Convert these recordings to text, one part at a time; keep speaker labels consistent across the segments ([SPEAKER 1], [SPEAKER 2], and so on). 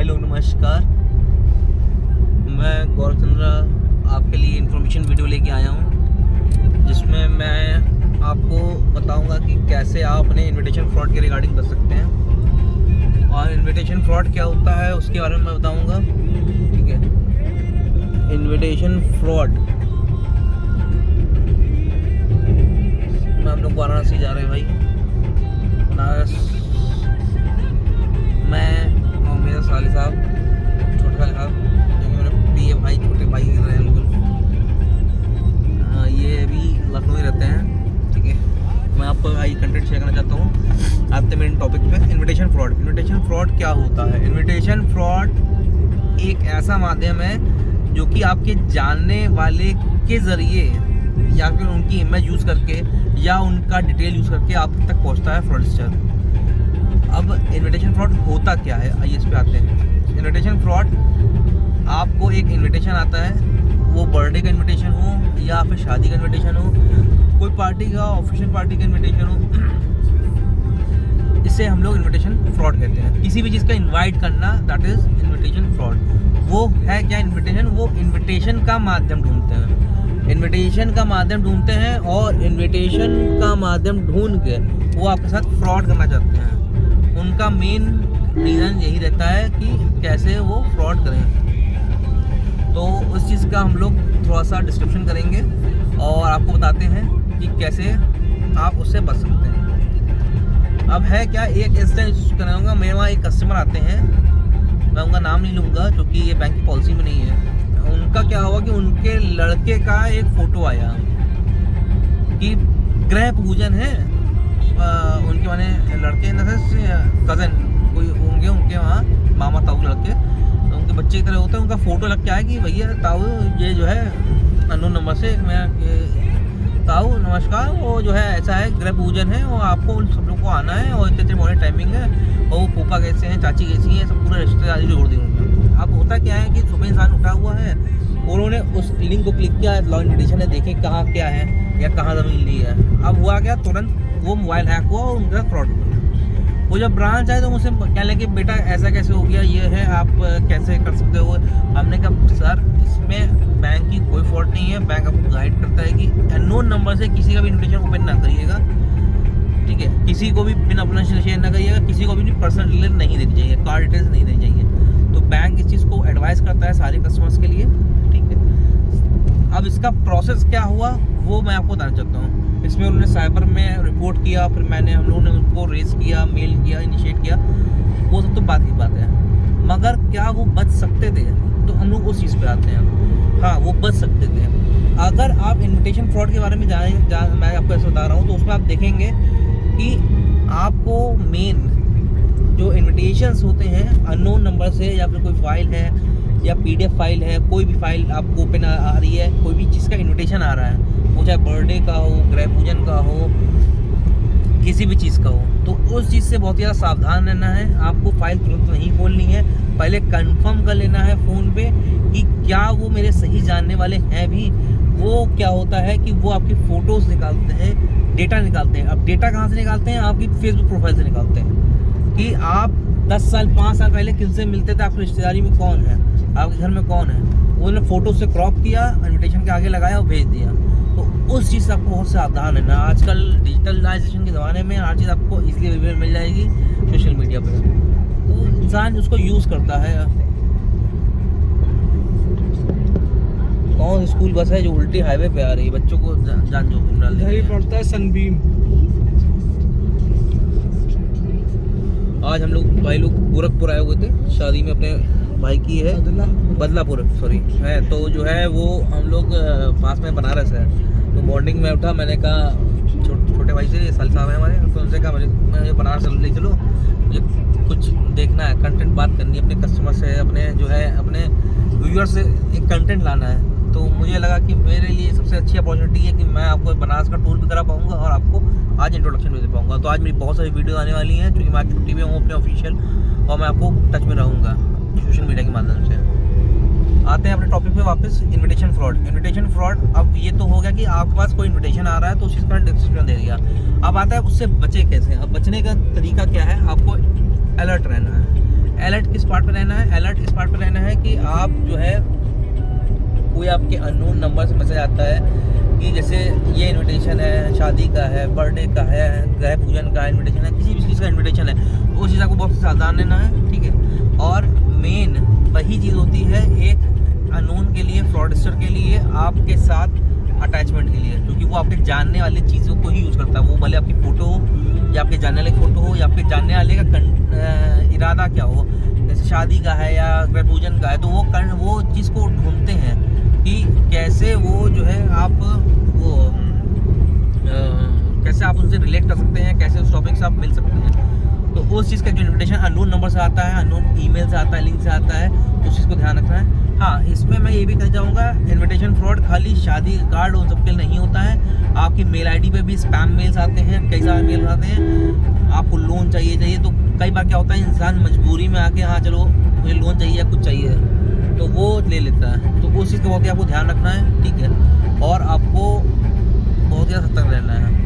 [SPEAKER 1] भाई लोग नमस्कार। मैं गौरव चंद्रा आपके लिए इन्फॉर्मेशन वीडियो लेके आया हूँ, जिसमें मैं आपको बताऊंगा कि कैसे आप अपने इनविटेशन फ्रॉड के रिगार्डिंग बच सकते हैं और इनविटेशन फ्रॉड क्या होता है उसके बारे में मैं बताऊंगा। ठीक है, इनविटेशन फ्रॉड में हम लोग वाराणसी जा रहे हैं भाई। बनारस मैं और मेरा साले साहब, छोटे साले साहब जो कि मेरे प्रिय भाई, छोटे भाई की तरह हैं बिल्कुल। ये अभी लखनऊ ही रहते हैं। ठीक है, मैं आपको भाई कंटेंट शेयर करना चाहता हूँ आते मेरे टॉपिक पे। Invitation fraud. इनविटेशन फ्रॉड क्या होता है? इनविटेशन फ्रॉड एक ऐसा माध्यम है जो कि आपके जानने वाले के ज़रिए या फिर उनकी इमेज यूज़ करके या उनका डिटेल यूज़ करके आप तक पहुँचता है फ्रॉडस्टर। अब इनविटेशन फ्रॉड होता क्या है, आइए इस पे आते हैं। इनविटेशन फ्रॉड, आपको एक इनविटेशन आता है, वो बर्थडे का इनविटेशन हो या फिर शादी का इनविटेशन हो, कोई पार्टी का, ऑफिशियल पार्टी का इनविटेशन हो, इसे हम लोग इनविटेशन फ्रॉड कहते हैं। किसी भी चीज़ का इनवाइट करना, दैट इज़ इनविटेशन फ्रॉड। वो है क्या इनविटेशन? वो इनविटेशन का माध्यम ढूंढते हैं, इनविटेशन का माध्यम ढूंढते हैं और इनविटेशन का माध्यम ढूंढ के वो आपके साथ फ्रॉड करना चाहते हैं। उनका मेन रीज़न यही रहता है कि कैसे वो फ्रॉड करें। तो उस चीज़ का हम लोग थोड़ा सा डिस्क्रिप्शन करेंगे और आपको बताते हैं कि कैसे आप उससे बच सकते हैं। अब है क्या, एक इंस्टेंस कराऊंगा। मेरे वहाँ एक कस्टमर आते हैं, मैं उनका नाम नहीं लूँगा क्योंकि ये बैंक की पॉलिसी में नहीं है। उनका क्या हुआ कि उनके लड़के का एक फ़ोटो आया कि गृह पूजन है, उनके माने लड़के न कज़न कोई होंगे उनके वहाँ, मामा ताऊ लड़के, तो उनके बच्चे की तरह होते हैं। उनका फ़ोटो लग के आया कि भैया ताऊ ये जो है अननोन नंबर से, मैं ताऊ नमस्कार, वो जो है ऐसा है गृह पूजन है और आपको उन सब लोग को आना है और इतने मॉर्निंग टाइमिंग है और वो फूफा कैसे हैं, चाची कैसी हैं, सब पूरे रिश्तेदारी जोड़ दी उन्होंने। अब होता क्या है कि सुबह इंसान उठा हुआ है, उन्होंने उस लिंक को क्लिक किया, लॉ इन्विटेशन है, देखें कहाँ क्या है या कहाँ ज़मीन ली है। अब हुआ क्या, तुरंत वो मोबाइल हैक हुआ और उनका फ्रॉड हो गया। वो जब ब्रांच आए तो मुझसे कह लें कि बेटा ऐसा कैसे हो गया, ये है आप कैसे कर सकते हो। हमने कहा सर इसमें बैंक की कोई फॉल्ट नहीं है, बैंक आपको गाइड करता है कि अननोन नंबर से किसी का भी इन्विटेशन ओपन ना करिएगा। ठीक है, किसी को भी पिन अपना शेयर ना करिएगा, किसी को भी पर्सनल डिटेल नहीं देनी चाहिए, कार्ड डिटेल्स नहीं देनी चाहिए। तो बैंक इस चीज़ को एडवाइस करता है सारे कस्टमर्स के लिए। ठीक है, अब इसका प्रोसेस क्या हुआ वो मैं आपको बताना चाहता हूँ। इसमें उन्होंने साइबर में रिपोर्ट किया, फिर हम लोगों ने उनको रेस किया, मेल किया, इनिशिएट किया, वो सब तो बात की बात है। मगर क्या वो बच सकते थे? तो हम लोग उस चीज़ पे आते हैं। हाँ, वो बच सकते थे। अगर आप इनविटेशन फ्रॉड के बारे में मैं आपको ऐसे बता रहा हूँ, तो उसमें आप देखेंगे कि आपको मेन जो इन्विटेशंस होते हैं अननोन नंबर से, या फिर कोई फाइल है या PDF फाइल है, कोई भी फाइल आपको ओपन आ रही है, कोई भी चीज़ का इन्विटेशन आ रहा है, वो चाहे बर्थडे का हो, गृह पूजन का हो, किसी भी चीज़ का हो, तो उस चीज़ से बहुत ज़्यादा सावधान रहना है। आपको फाइल तुरंत नहीं खोलनी है, पहले कंफर्म कर लेना है फ़ोन पे कि क्या वो मेरे सही जानने वाले हैं भी। वो क्या होता है कि वो आपकी फ़ोटोज़ निकालते हैं, डेटा निकालते हैं। अब डेटा कहाँ से निकालते हैं? आपकी फेसबुक प्रोफाइल से निकालते हैं कि आप 10 साल 5 साल पहले किनसे मिलते थे, आपकी रिश्तेदारी में कौन है, आपके घर में कौन है। उन्होंने फ़ोटो से क्रॉप किया, इन्विटेशन के आगे लगाया और भेज दिया। तो उस चीज़ से आपको बहुत सावधान है ना। आजकल डिजिटलाइजेशन के ज़माने में हर चीज़ आपको इजीली अवेलेबल मिल जाएगी सोशल मीडिया पे, तो इंसान उसको यूज़ करता है। कौन स्कूल बस है जो उल्टी हाईवे पे आ रही है, बच्चों को जान जोखिम डाल रही है।
[SPEAKER 2] पड़ता है सनबीम।
[SPEAKER 1] आज हम लोग भाई लोग गोरखपुर आए हुए थे, शादी में अपने भाई की है, बदलापुर सॉरी है। तो जो है वो हम लोग पास में बनारस है। तो मॉर्निंग में उठा, मैंने कहा छोटे भाई से, साल साहब हैं हमारे, तो उनसे कहा मुझे बनारस ले चलो, मुझे कुछ देखना है, कंटेंट बात करनी है अपने कस्टमर से, अपने जो है अपने व्यूअर से एक कंटेंट लाना है। तो मुझे लगा कि मेरे लिए सबसे अच्छी अपॉर्चुनिटी है कि मैं आपको बनारस का टूर भी करा पाऊँगा और आपको आज इंट्रोडक्शन भी दे पाऊँगा। तो आज मेरी बहुत सारी वीडियो आने वाली हैं, क्योंकि मैं छुट्टी पे हूँ अपने ऑफिशियल, और मैं आपको टच में रहूँगा सोशल मीडिया के माध्यम से। आते हैं अपने टॉपिक पे वापस। Invitation fraud. इनविटेशन फ्रॉड, अब ये तो हो गया कि आपके पास कोई इनविटेशन आ रहा है तो उस चीज़ का डिस्क्रिप्शन दे दिया। अब आता है उससे बचे कैसे। अब बचने का तरीका क्या है, आपको अलर्ट रहना है। अलर्ट किस पार्ट पे रहना है? अलर्ट इस पार्ट पे रहना है कि आप जो है कोई आपके अननोन नंबर से मैसेज आता है कि जैसे ये इनविटेशन है, शादी का है, बर्थडे का है, गृह पूजन का इनविटेशन है, किसी भी चीज़ का इनविटेशन है, तो उस चीज़ को बहुत सावधान रहना है, ठीक है। और मेन वही चीज़ होती है एक अननोन के लिए, फ्रॉडस्टर के लिए, आपके साथ अटैचमेंट के लिए, क्योंकि वो आपके जानने वाली चीज़ों को ही यूज़ करता है। वो भले आपकी फ़ोटो हो या आपके जानने वाले फ़ोटो हो या आपके जानने वाले का इरादा क्या हो, जैसे शादी का है या गृह पूजन का है, तो वो चीज़ को ढूंढते हैं कि कैसे वो जो है आप वो कैसे आप उनसे रिलेट कर सकते हैं, कैसे उस टॉपिक से आप मिल सकते हैं। तो उस चीज़ का जो इन्विटेशन अननोन नंबर से आता है, अननोन ईमेल से आता है, लिंक से आता है, तो उस चीज़ को ध्यान रखना है। हाँ, इसमें मैं ये भी कहना चाहूँगा, इन्विटेशन फ्रॉड खाली शादी कार्ड उन सबके नहीं होता है। आपकी मेल आईडी पे भी स्पैम मेल्स आते हैं, कई सारे मेल आते हैं। आपको लोन चाहिए तो कई बार क्या होता है, इंसान मजबूरी में आके हाँ चलो मुझे लोन चाहिए या कुछ चाहिए, तो वो ले लेता है। तो उस चीज़ का बहुत ही आपको ध्यान रखना है, ठीक है। और आपको बहुत ही सतर्क रहना है।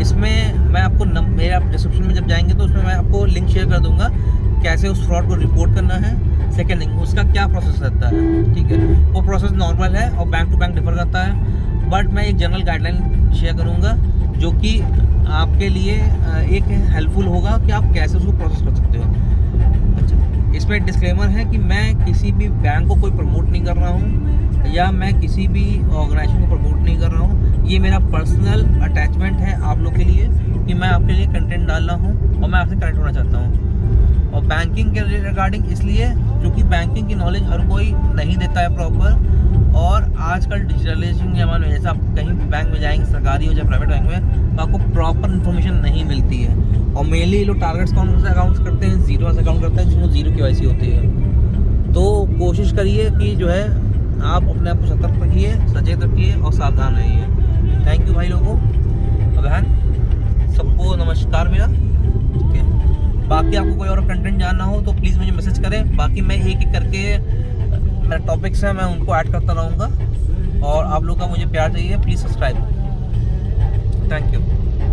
[SPEAKER 1] इसमें मैं आपको मेरे आप डिस्क्रिप्शन में जब जाएंगे तो उसमें मैं आपको लिंक शेयर कर दूंगा कैसे उस फ्रॉड को रिपोर्ट करना है। सेकेंड थिंग, उसका क्या प्रोसेस रहता है, ठीक है। वो प्रोसेस नॉर्मल है और बैंक टू बैंक डिफर करता है, बट मैं एक जनरल गाइडलाइन शेयर करूँगा जो कि आपके लिए एक हेल्पफुल होगा कि आप कैसे उसको प्रोसेस कर सकते हो। अच्छा, इसमें डिस्क्लेमर है कि मैं किसी भी बैंक को कोई प्रमोट नहीं कर रहा हूँ या मैं किसी भी ऑर्गेनाइजेशन को प्रमोट नहीं कर रहा हूँ। ये मेरा पर्सनल अटैचमेंट है आप लोग के लिए कि मैं आपके लिए कंटेंट डाल रहा हूँ और मैं आपसे कनेक्ट होना चाहता हूँ। और बैंकिंग के रिगार्डिंग इसलिए क्योंकि बैंकिंग की नॉलेज हर कोई नहीं देता है प्रॉपर, और आजकल डिजिटलाइजेशन के ज़माने में जैसे आप कहीं बैंक में जाएंगे, सरकारी हो चाहे प्राइवेट बैंक में, तो आपको प्रॉपर इन्फॉर्मेशन नहीं मिलती है। और मेनली लोग टारगेट्स कौन से अकाउंट्स करते हैं, जीरो से अकाउंट करते हैं जिसमें जीरो KYC होती है। तो कोशिश करिए कि जो है आप अपने आप को सतर्क रखिए, सचेत रखिए और सावधान रहिए। थैंक यू भाई लोगों और बहन, सबको नमस्कार मेरा, ठीक है। बाकी आपको कोई और कंटेंट जानना हो तो प्लीज़ मुझे मैसेज करें। बाकी मैं एक एक करके मेरा टॉपिक्स हैं मैं उनको ऐड करता रहूँगा, और आप लोग का मुझे प्यार चाहिए, प्लीज़ सब्सक्राइब। Thank you.